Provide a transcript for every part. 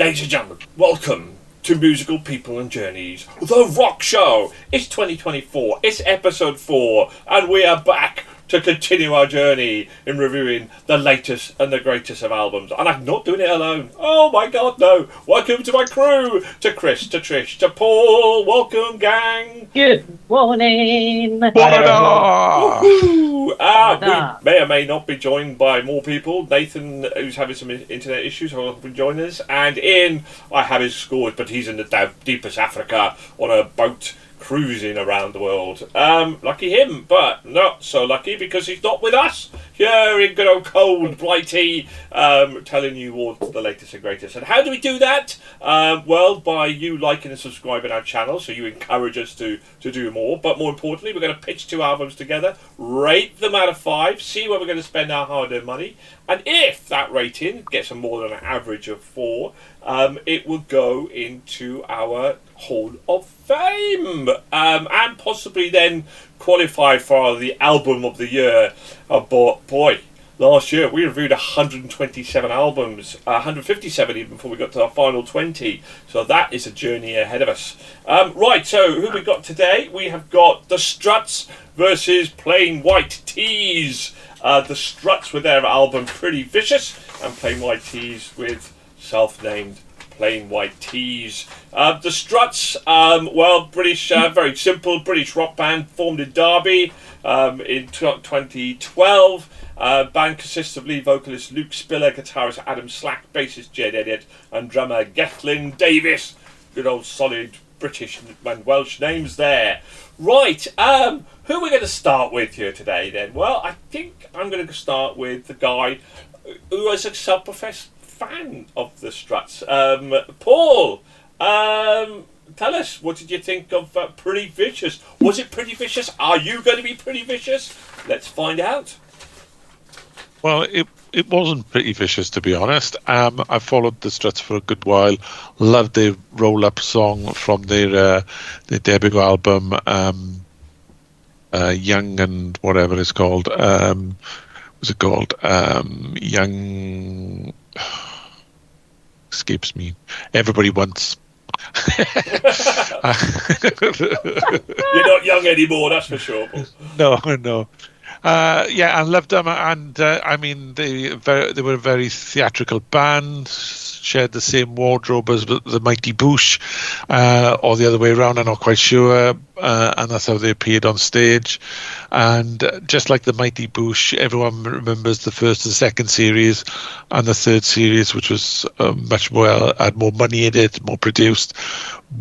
Ladies and gentlemen, welcome to Musical People and Journeys, the rock show. It's 2024, it's episode 4, and we are back to continue our journey in reviewing the latest and the greatest of albums. And I'm not doing it alone. Oh my god, no. Welcome to my crew, to Chris, to Trish, to Paul. Welcome, gang. Good morning. We may or may not be joined by more people. Nathan, who's having some internet issues, will join us. And Ian, I have his scores, but he's in the deepest Africa on a boat cruising around the world. Lucky him, but not so lucky because he's not with us here in good old cold Blighty, telling you all the latest and greatest. And how do we do that? Well, by you liking and subscribing our channel, so you encourage us to do more. But more importantly, we're going to pitch 2 albums together, rate them out of 5, see where we're going to spend our hard-earned money, and if that rating gets a more than an average of 4, it will go into our Hall of Fame, and possibly then qualify for the album of the year. But boy, last year we reviewed 127 albums, 157 even before we got to our final 20. So that is a journey ahead of us. Right, so who we got today? We have got the Struts versus Plain White Tees. The Struts with their album Pretty Vicious, and Plain White Tees with self-named Plain White Tees. The Struts, British, very simple British rock band formed in Derby in 2012. Band consists of lead vocalist Luke Spiller, guitarist Adam Slack, bassist Jed Elliott, and drummer Gethlin Davis. Good old solid British and Welsh names there. Right, who are we going to start with here today then? Well, I think I'm going to start with the guy who is a self-professed fan of the Struts. Paul, tell us, what did you think of Pretty Vicious? Was it pretty vicious? Are you going to be pretty vicious? Let's find out. Well, it wasn't pretty vicious, to be honest. I followed the Struts for a good while. Loved their roll-up song from their debut album, Young and whatever it's called. Was it called Young? Escapes me. Everybody Wants. You're not young anymore, that's for sure. No. I loved them, and I mean they were a very theatrical band, shared the same wardrobe as the Mighty Boosh, or the other way around, I'm not quite sure, and that's how they appeared on stage. And just like the Mighty Boosh, everyone remembers the first and second series, and the third series, which was much more, had more money in it, more produced,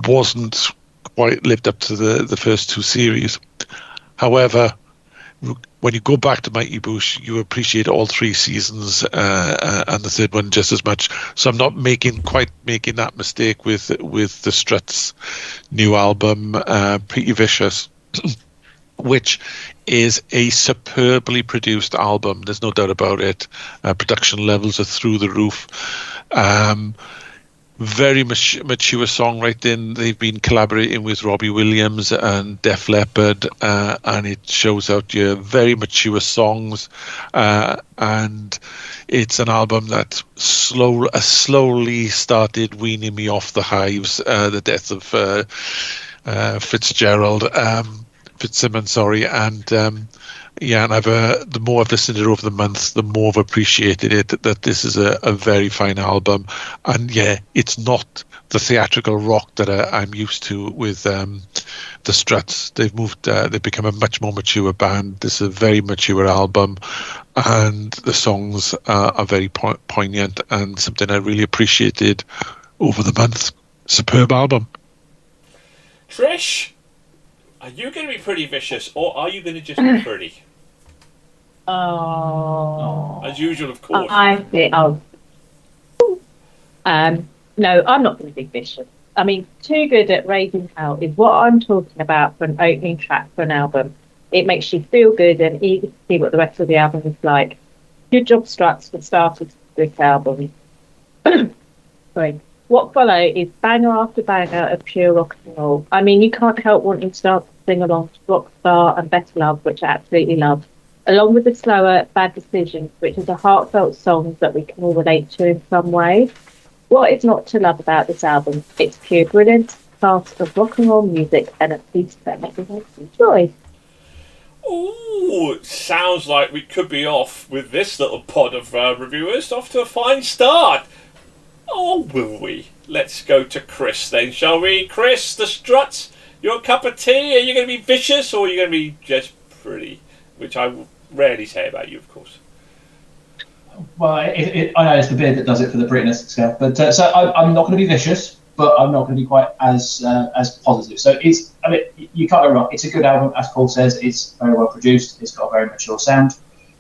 wasn't quite lived up to the first 2 series. However, when you go back to Mighty Boosh, you appreciate all 3 seasons, and the third one just as much. So I'm not making that mistake with the Struts' new album, Pretty Vicious, which is a superbly produced album. There's no doubt about it. Production levels are through the roof. Very mature songwriting. They've been collaborating with Robbie Williams and Def Leppard, and it shows out your very mature songs. And it's an album that slowly started weaning me off the hives. The death of Fitzsimmons, sorry, and and the more I've listened to it over the months, the more I've appreciated it. That this is a very fine album, and it's not the theatrical rock that I'm used to with the Struts. They've become a much more mature band. This is a very mature album, and the songs are very poignant and something I really appreciated over the months. Superb album. Trish, are you going to be pretty vicious, or are you going to just be pretty? Oh. As usual, of course. No, I'm not going to be vicious. I mean, Too Good at Raising Hell is what I'm talking about for an opening track for an album. It makes you feel good and eager to see what the rest of the album is like. Good job, Struts, for starting this album. Sorry. What follow is banger after banger of pure rock and roll. I mean, you can't help wanting to start to sing along to Rockstar and Better Love, which I absolutely love, along with the slower Bad Decisions, which is a heartfelt song that we can all relate to in some way. What is not to love about this album? It's pure brilliance, class of rock and roll music, and a piece that everyone enjoys. Ooh, sounds like we could be off with this little pod of reviewers off to a fine start. Or will we? Let's go to Chris then, shall we? Chris, the Struts, your cup of tea? Are you going to be vicious or are you going to be just pretty? Which I rarely say about you, of course. Well, I know it's the beard that does it for the prettiness scale, but so I'm not going to be vicious, but I'm not going to be quite as positive. So you can't go wrong. It's a good album, as Paul says. It's very well produced. It's got a very mature sound.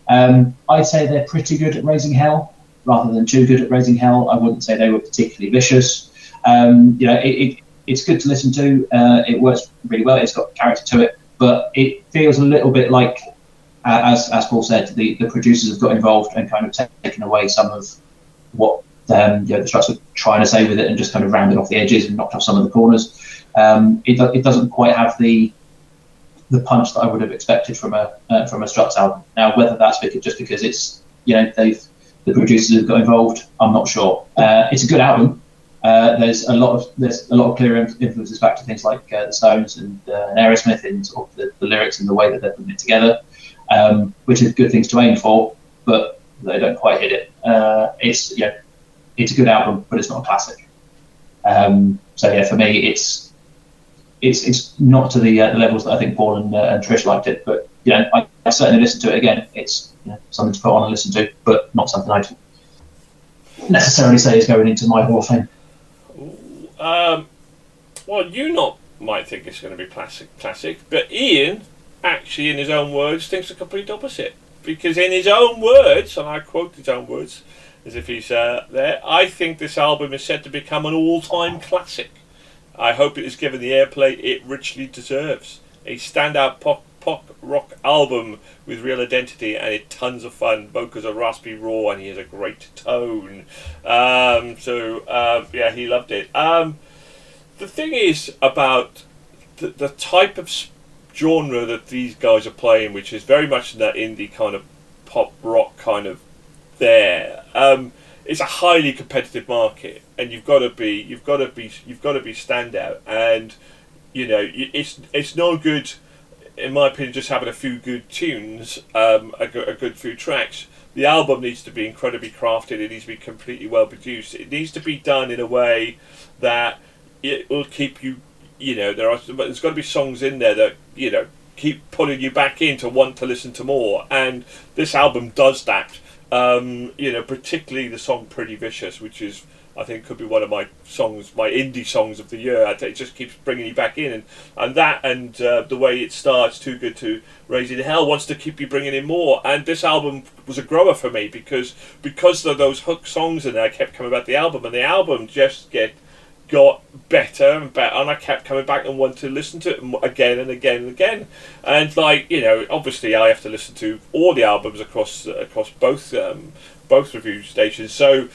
I'd say they're pretty good at raising hell, rather than too good at raising hell. I wouldn't say they were particularly vicious. It's good to listen to. It works really well. It's got character to it, but it feels a little bit like, as Paul said, the producers have got involved and kind of taken away some of what the Struts were trying to say with it, and just kind of rounded off the edges and knocked off some of the corners. It doesn't quite have the punch that I would have expected from a Struts album. Now, whether that's just because it's the producers have got involved, I'm not sure. It's a good album. There's a lot of clear influences back to things like the Soens and Aerosmith in sort of the lyrics and the way that they're putting it together, which is good things to aim for, but they don't quite hit it. It's a good album, but it's not a classic. For me, it's not to the levels that I think Paul and Trish liked it, but I certainly listen to it again. It's something to put on and listen to, but not something I'd necessarily say is going into my Hall of Fame. Well, you might think it's going to be classic, but Ian actually, in his own words, thinks the complete opposite. Because in his own words, and I quote his own words as if he's there, I think this album is set to become an all-time classic. I hope it is given the airplay it richly deserves. A standout pop rock album with real identity, and it's tons of fun. Vocals are raspy raw, and he has a great tone. He loved it. The thing is about the type of genre that these guys are playing, which is very much in that indie kind of pop rock kind of there. It's a highly competitive market, and you've got to be standout. And it's no good, in my opinion, just having a few good tunes, a good few tracks. The album needs to be incredibly crafted. It needs to be completely well produced. It needs to be done in a way that it will keep you. There's got to be songs in there that keep pulling you back in to want to listen to more. And this album does that. Particularly the song "Pretty Vicious," which is, I think, could be one of my indie songs of the year. It just keeps bringing you back in, and the way it starts, "Too Good to Raising Hell," wants to keep you bringing in more. And this album was a grower for me because of those hook songs in there. I kept coming back to the album, and the album just got better and better, and I kept coming back and wanted to listen to it again and again and again. And obviously I have to listen to all the albums across both review stations. So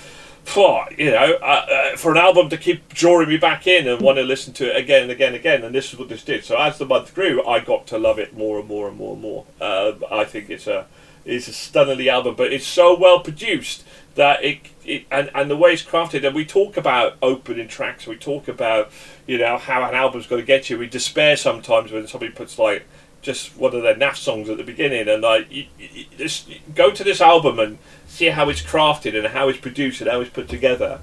for an album to keep drawing me back in and want to listen to it again and again and again, and this is what this did. So as the month grew, I got to love it more and more and more and more. I think it's a stunningly album, but it's so well produced that and the way it's crafted. And we talk about opening tracks, we talk about how an album's going to get you. We despair sometimes when somebody puts just one of their naff songs at the beginning, and just go to this album and see how it's crafted and how it's produced and how it's put together.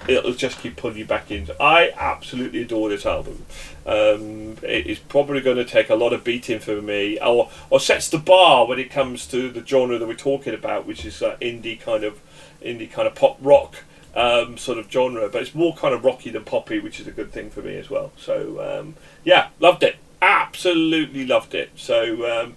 It'll just keep pulling you back in. I absolutely adore this album. It is probably going to take a lot of beating for me, or sets the bar when it comes to the genre that we're talking about, which is indie kind of pop rock sort of genre. But it's more kind of rocky than poppy, which is a good thing for me as well. So loved it. Absolutely loved it. So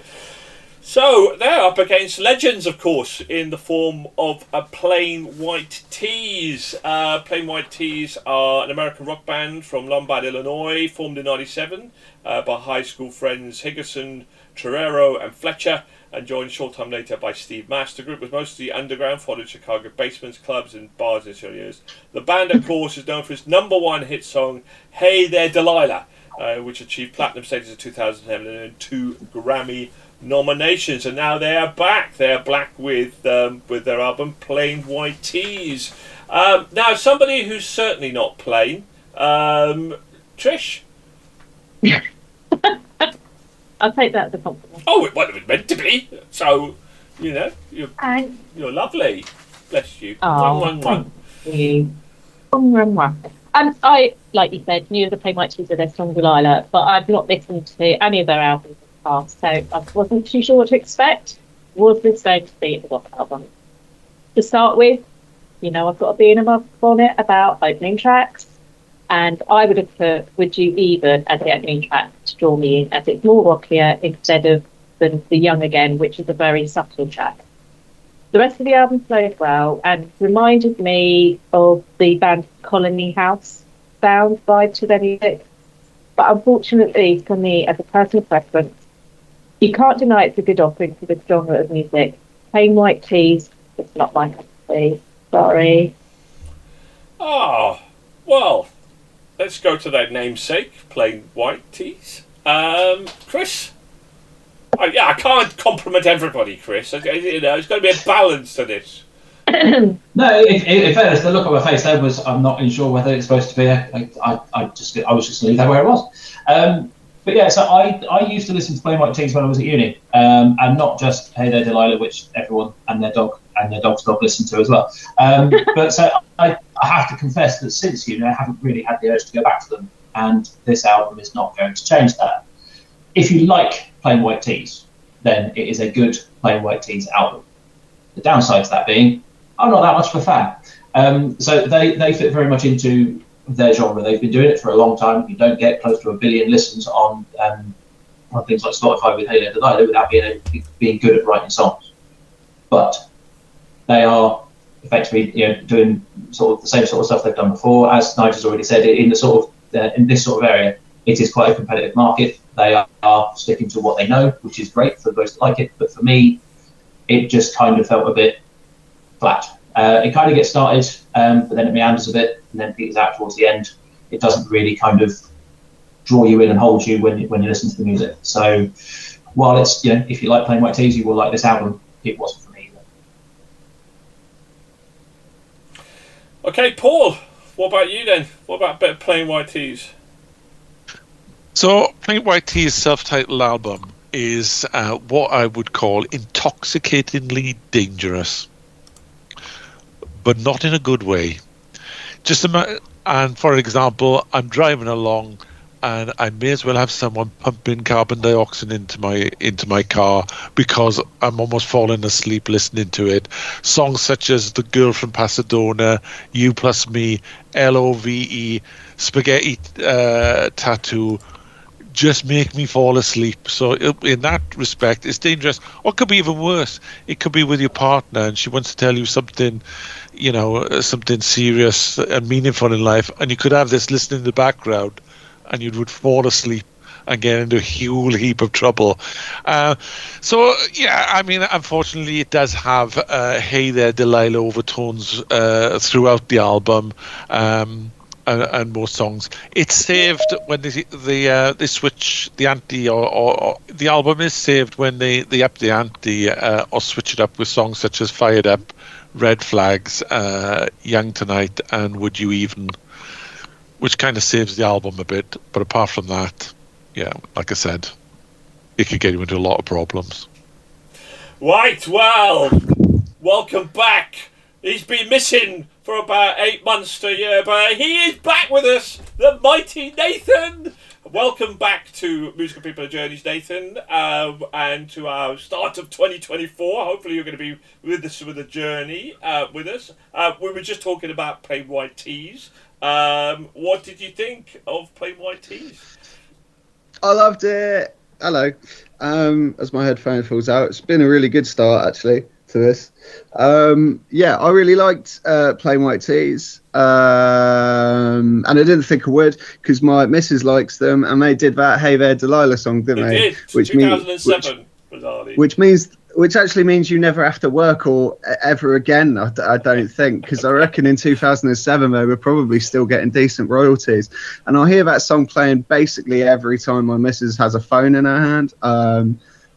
they're up against legends, of course, in the form of Plain White T's. Plain White T's are an American rock band from Lombard, Illinois, formed in '97 by high school friends Higginson, Torero and Fletcher, and joined a short time later by Steve Mast. The group was mostly underground, followed Chicago basements, clubs and bars in its early years. The band, of course, is known for its #1 hit song, Hey There Delilah, which achieved platinum status in 2007 and earned 2 Grammy nominations. And now they are back. They are back with their album Plain White T's. Now, somebody who's certainly not plain, Trish. I'll take that as a compliment. Oh, it was meant to be. So, you're lovely. Bless you. Oh, thank you. And I, like you said, knew the Plain White Tees with their song Delilah, but I've not listened to any of their albums in the past, so I wasn't too sure what to expect. Was this going to be a rock album? To start with, I've got to be in a bonnet about opening tracks, and I would have put Would You Even as the opening track to draw me in, as it's more rockier instead of the Young Again, which is a very subtle track. The rest of the album flowed well and reminded me of the band Colony House sound vibe to their music. But unfortunately for me, as a personal preference, you can't deny it's a good offering for this genre of music. Plain White Tees, it's not my cup of tea. Sorry. Oh, well, let's go to their namesake, Plain White Tees. Chris? I can't compliment everybody, Chris. There's got to be a balance to this. No, in fairness, the look on my face there was I'm not sure whether it's supposed to be. I was just going to leave that where it was. But yeah, so I used to listen to Plain White Tees when I was at uni, and not just Hey There Delilah, which everyone and their dog's dog listened to as well. But so I have to confess that since uni, I haven't really had the urge to go back to them, and this album is not going to change that. If you like Plain White Tees, then it is a good Plain White Tees album. The downside to that being, I'm not that much of a fan. So they fit very much into their genre. They've been doing it for a long time. You don't get close to 1 billion listens on things like Spotify with Hey There Delilah without being good at writing songs. But they are effectively doing sort of the same sort of stuff they've done before. As Nigel's already said, in this sort of area, it is quite a competitive market. They are sticking to what they know, which is great for those that like it. But for me, it just kind of felt a bit flat. It kind of gets started, but then it meanders a bit, and then peters out towards the end. It doesn't really kind of draw you in and hold you when you listen to the music. So while it's, if you like Plain White Tees, you will like this album. It wasn't for me either. Okay, Paul, what about you then? What about a bit of Plain White Tees? So, Plain White Tees' self-titled album is what I would call intoxicatingly dangerous, but not in a good way. And for example, I'm driving along, and I may as well have someone pumping carbon dioxide into my car because I'm almost falling asleep listening to it. Songs such as "The Girl from Pasadena," "You Plus Me," "LOVE," "Spaghetti Tattoo." Just make me fall asleep. So in that respect, it's dangerous. Or it could be even worse. It could be with your partner and she wants to tell you something, something serious and meaningful in life, and you could have this listening in the background and you would fall asleep and get into a whole heap of trouble. Unfortunately it does have Hey There Delilah overtones throughout the album. And more songs. It's saved when they switch the ante, or the album is saved when they up the ante or switch it up with songs such as "Fired Up," "Red Flags," "Young Tonight," and "Would You Even," which kind of saves the album a bit. But apart from that, like I said, it could get you into a lot of problems. Right, well, welcome back. He's been missing for about 8 months to a year, but he is back with us, the mighty Nathan. Welcome back to Musical People and Journeys, Nathan, and to our start of 2024. Hopefully you're going to be with us with the journey with us. We were just talking about Plain White Tees. What did you think of Plain White Tees? I loved it. Hello. As my headphone falls out, it's been a really good start actually to this. I really liked Plain White Tees, and I didn't think I would because my missus likes them, and they did that Hey There Delilah song, didn't they? Did. 2007 which actually means you never have to work or ever again. I don't think, because I reckon in 2007 they were probably still getting decent royalties, and I hear that song playing basically every time my missus has a phone in her hand.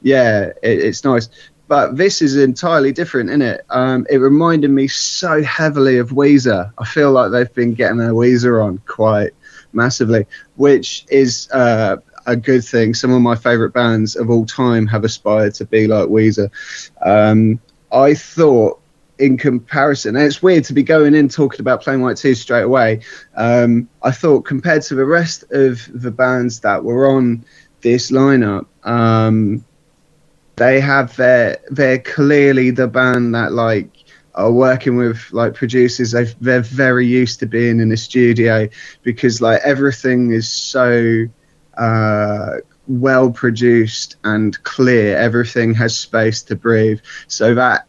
It's nice. But this is entirely different, isn't it? It reminded me so heavily of Weezer. I feel like they've been getting their Weezer on quite massively, which is a good thing. Some of my favourite bands of all time have aspired to be like Weezer. I thought, in comparison, and it's weird to be going in talking about Plain White T's straight away, I thought compared to the rest of the bands that were on this lineup, they're clearly the band that like are working with like producers. They're very used to being in the studio, because like everything is so well produced and clear. Everything has space to breathe. So that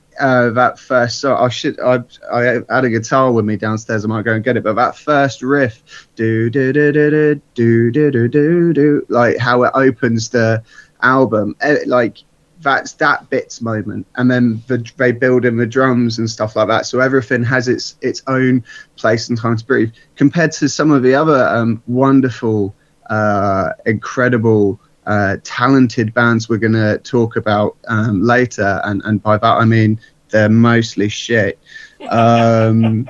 first song, I had a guitar with me downstairs. I might go and get it, but that first riff, do do do do do do do do do do, like how it opens the album, like that's that bits moment, and then they build in the drums and stuff like that. So everything has its own place and time to breathe. Compared to some of the other wonderful, incredible, talented bands we're going to talk about later, and by that I mean they're mostly shit. It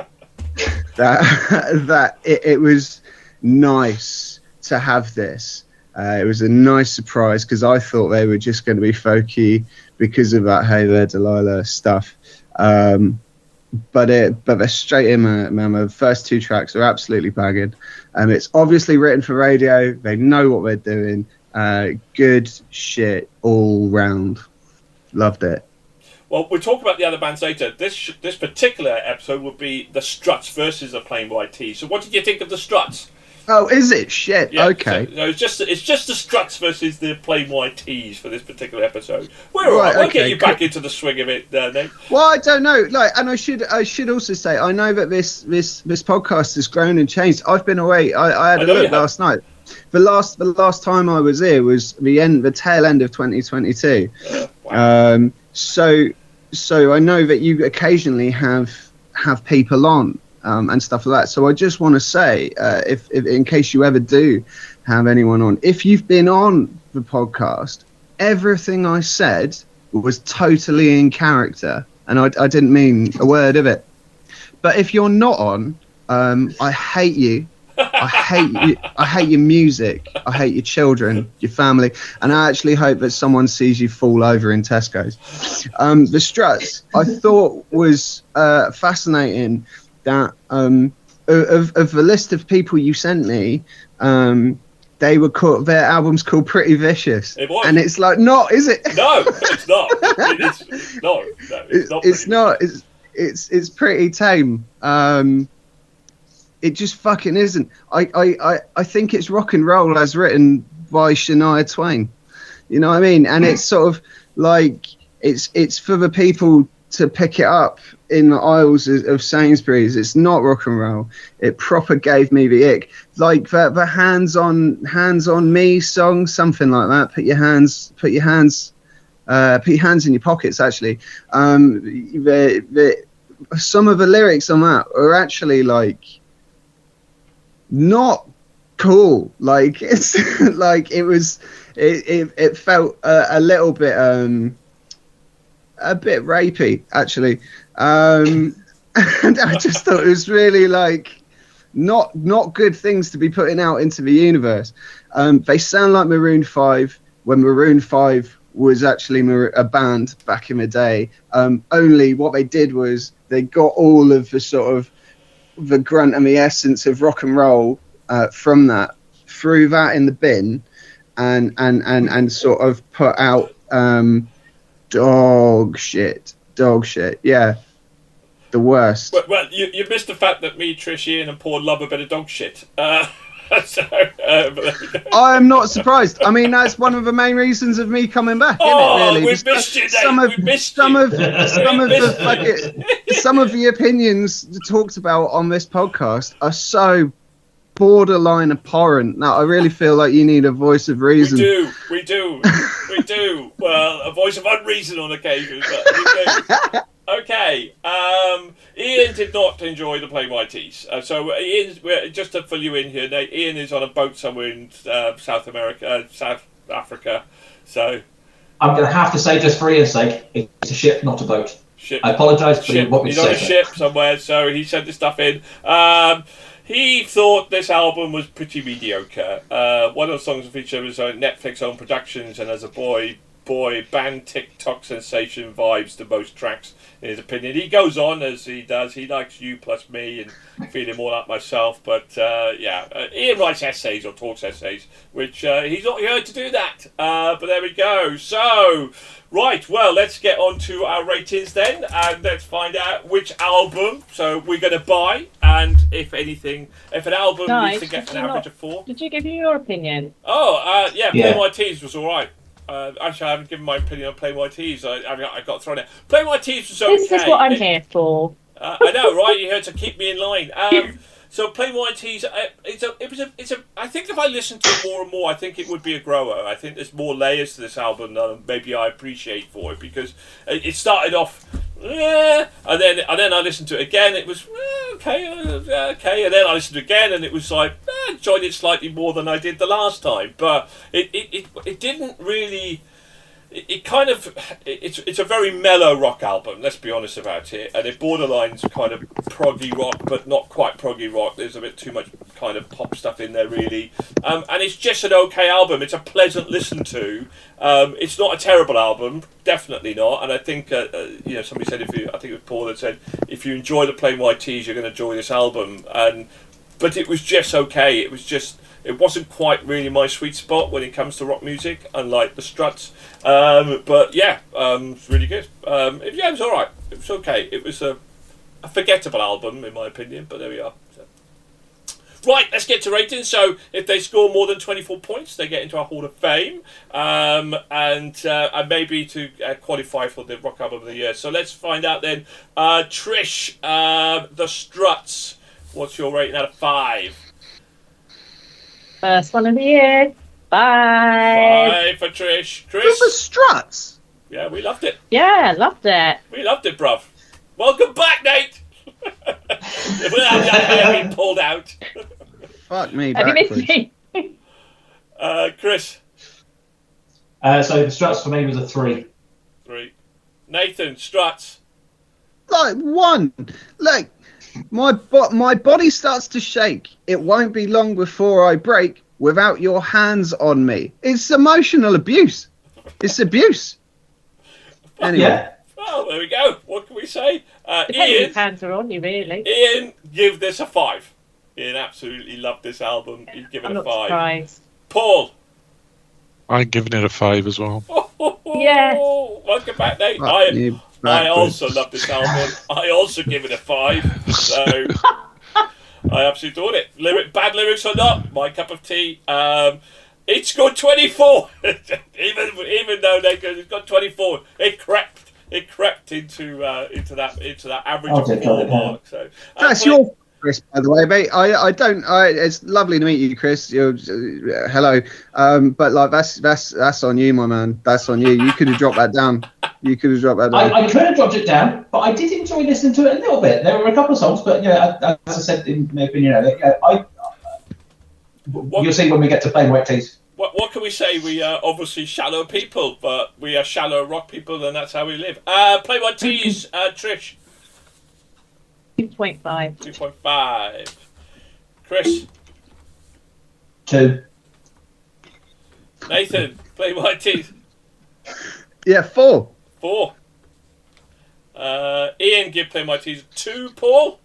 was nice to have this. It was a nice surprise, because I thought they were just going to be folky because of that Hey There Delilah stuff. But they're straight in, man. The first two tracks are absolutely banging. It's obviously written for radio. They know what they're doing. Good shit all round. Loved it. Well, we'll talk about the other bands later. This particular episode would be the Struts versus the Plain White T's. So what did you think of the Struts? Oh, is it? Shit. Yeah, okay. So it's just the Struts versus the Plain White T's for this particular episode. We're all right. We'll get you back into the swing of it, Nick. Well, I don't know. And I should also say, I know that this podcast has grown and changed. I've been away. I had a look last night. The last time I was here was the tail end of 2022. Wow. So I know that you occasionally have people on. And stuff like that. So I just want to say, if in case you ever do have anyone on, if you've been on the podcast, everything I said was totally in character, and I didn't mean a word of it. But if you're not on, I hate you. I hate you. I hate your music. I hate your children, your family, and I actually hope that someone sees you fall over in Tesco's. The Struts, I thought was fascinating. That of the list of people you sent me, they were called, their album's called Pretty Vicious. It was. And it's like, not, is it? No, it's not. It's not. It's pretty tame. It just fucking isn't. I think it's rock and roll as written by Shania Twain. You know what I mean? And it's sort of like it's for the people to pick it up in the aisles of Sainsbury's. It's not rock and roll. It proper gave me the ick. Like the hands on me song, something like that. Put your hands in your pockets. Actually, some of the lyrics on that are actually like not cool. Like it's like it felt a little bit a bit rapey, actually, and I just thought it was really like not good things to be putting out into the universe. They sound like Maroon 5 when Maroon 5 was actually a band back in the day. Only what they did was they got all of the sort of the grunt and the essence of rock and roll from that, threw that in the bin, and sort of put out dog shit. Yeah, the worst. Well, you missed the fact that me, Trish, Ian, and Paul love a bit of dog shit. I am not surprised. I mean, that's one of the main reasons of me coming back. Oh, isn't it, really? We missed you, Nate. Some of the opinions talked about on this podcast are so borderline abhorrent that I really feel like you need a voice of reason. We do. Well, a voice of unreason on occasion, but we do. Okay. Ian did not enjoy the Plain White T's. So Ian, just to fill you in here, Ian is on a boat somewhere in South Africa. So I'm going to have to say, just for Ian's sake, it's a ship, not a boat. Ship. I apologise, but he want me to He's on say a ship somewhere, so he sent the stuff in. He thought this album was pretty mediocre. One of the songs featured was on Netflix own productions, and as a boy band TikTok sensation vibes to most tracks in his opinion. He goes on as he does. He likes You Plus Me and Feeling More Like Myself. But Ian writes essays or talks essays, which he's not here to do that. But there we go. So, right, well, let's get on to our ratings then, and let's find out which album so we're going to buy, and if anything, if an album needs to get an average of 4. Did you give your opinion? Play My Tees was all right. Actually, I haven't given my opinion on Play My Tees. I got thrown out. Play My Tees was okay. This is what I'm here for. I know, right? You're here to keep me in line. So Play My Tees, it's a. I think if I listen to it more and more, I think it would be a grower. I think there's more layers to this album than maybe I appreciate for it, because it started off, and then I listened to it again. It was okay, and then I listened to it again, and it was like I enjoyed it slightly more than I did the last time. But it didn't really. It's a very mellow rock album, let's be honest about it, and it borderlines kind of proggy rock, but not quite proggy rock. There's a bit too much kind of pop stuff in there, really, and it's just an okay album. It's a pleasant listen to. It's not a terrible album, definitely not. And I think somebody said, I think it was Paul that said, if you enjoy the Plain White Tees, you're going to enjoy this album. But it was just okay. It wasn't quite really my sweet spot when it comes to rock music, unlike the Struts. It's really good. It was all right. It was okay. It was a forgettable album, in my opinion, but there we are. So. Right, let's get to ratings. So if they score more than 24 points, they get into our Hall of Fame, and maybe to qualify for the Rock Album of the Year. So let's find out then. Trish, the Struts, what's your rating out of 5? First one of the year. 5. 5 for Trish. For the Struts. Yeah, we loved it. Yeah, loved it. We loved it, bruv. Welcome back, Nate. Without that being pulled out. Fuck me. Have you missed me? Chris. So the Struts for me was a 3. 3. Nathan, Struts. Like 1. Like my body starts to shake. It won't be long before I break without your hands on me. It's emotional abuse. It's abuse. Anyway. Yeah. Well, there we go. What can we say? Depends Ian. whose hands are on you, really. Ian, give this a 5. Ian absolutely loved this album. He'd give it I'm a not 5. surprised. Paul. I'm giving it a 5 as well. Yes. Welcome back, Nate. I also love this album. I also give it a 5. So I absolutely adored it. Bad lyrics or not, my cup of tea. It scored 24. even though it's got 24, it crept into that average of 4 mark. So that's your Chris, by the way, mate. It's lovely to meet you, Chris. Hello. But like that's on you, my man. That's on you. You could have dropped that down. I could have dropped it down, but I did enjoy listening to it a little bit. There were a couple of songs, but as I said in my opinion, you'll see when we get to Plain White Tees. What can we say? We are obviously shallow people, but we are shallow rock people, and that's how we live. Plain White Tees, Trish. 2.5. 2.5. Chris. 2. Nathan, Plain White Tees. Yeah, 4. 4. Ian, give Plain White Tees 2. Paul.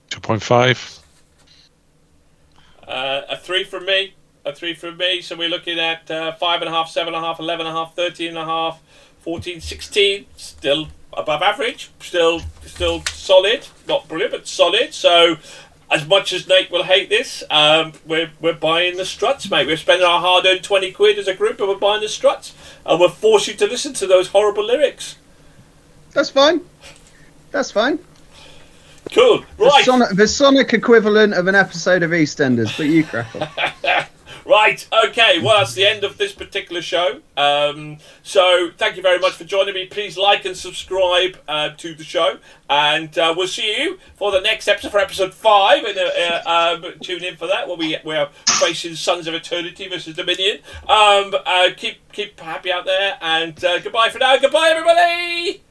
2.5. A 3 from me. So we're looking at 5.5, 7.5, 11.5, 13.5, 14, 16. Still above average. Still solid. Not brilliant, but solid. So as much as Nate will hate this, we're buying the Struts, mate. We're spending our hard-earned 20 quid as a group, and we're buying the Struts, and we're forced you to listen to those horrible lyrics. That's fine. Cool. Right. The sonic equivalent of an episode of EastEnders, but you crack on. Right, okay, well, that's the end of this particular show. So, thank you very much for joining me. Please like and subscribe to the show. And we'll see you for the next episode, for episode 5. And tune in for that, where we're facing Sons of Eternity versus Dominion. Keep happy out there. And goodbye for now. Goodbye, everybody!